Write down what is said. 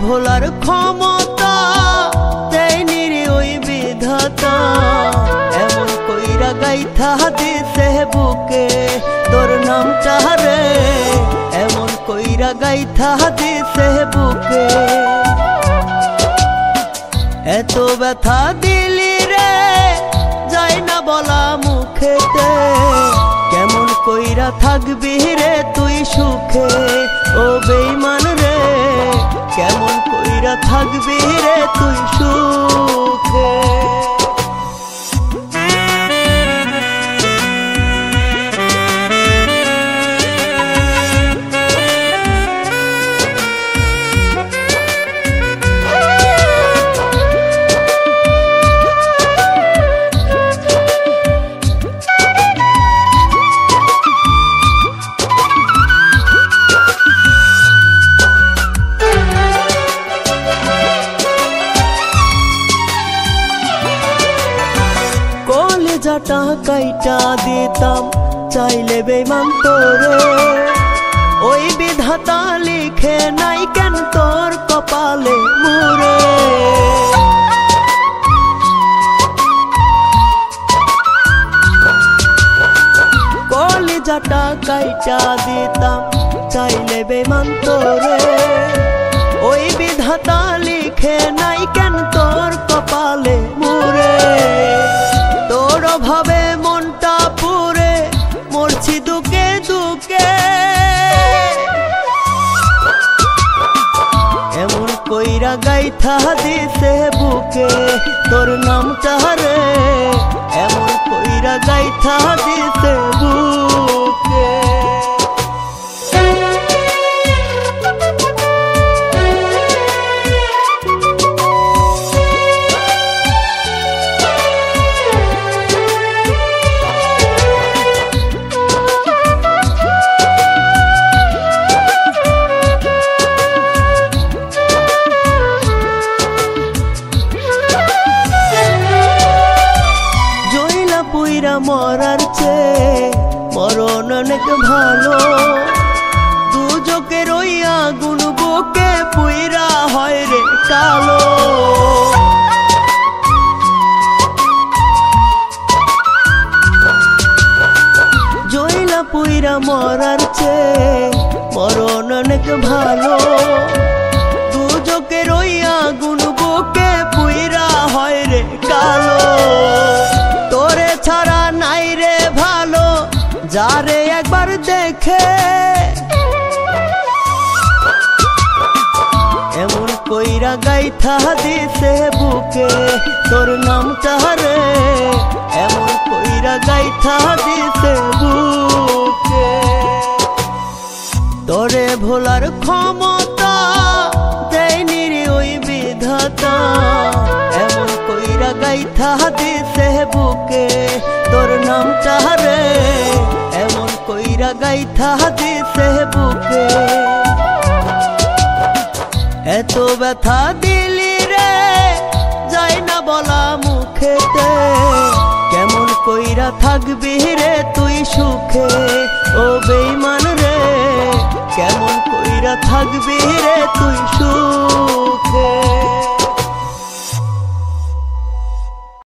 ভোলার ক্ষমতা দেয়নি রে ওই বিধাতা, এমন কইরা গাইথা দিছে বুকে তোর নামটা রে, এমন কইরা গাইথা দিছে বুকে। এত ব্যথা দিলি রে যায় না বলা মুখেতে, কেমন কইরা থাকবি রে তুই সুখে ও বেঈমান রে, কেমন কইরা থাকবি রে তুই সুখে। কলিজাটা কাইটা দিতাম চাইলে বেঈমান তোরে, ওই বিধাতা লিখে নাই কেন তোর কপালে মুরে। কলিজাটা কাইটা দিতাম চাইলে বেঈমান তোরে, ওই বিধাতা লিখে নাই কেন তোর কপালে মুরে। তোর অভাবে মনটা পুরে মরছি দুকে দুকে, এমন কইরা গাইথা দিছে বুকে তোর নামটা রে, এমন কইরা গাইথা দিছে বুকে। মরার চেয়ে মরণ অনেক ভালো, দুজকের ওই আগুন বুকে পুইরা হয় রে কালো। জইলা পুইরা মরার চেয়ে মরণ অনেক ভালো, দুজকের ওই আগুন বুকে পুইরা হয় রে কালো। তোরে ছাড়া নাই রে ভালো যারে একবার দেখে, এমন কইরা গাইথা দিছে বুকে তোর নামটা রে, এমন কইরা গাইথা দিছে বুকে। তোরে ভোলার ক্ষমতা দেয়নি রে ওই বিধাতা, এমন কইরা গাইথা দিছে বুকে তোর নামটা রে, এমন কইরা গাইথা দিছে বুকে। এত ব্যথা দিলি রে যায় না বলা মুখেতে, কেমন কইরা থাকবি রে তুই সুখে ও বেঈমান রে, কেমন কইরা থাকবি রে তুই সুখে।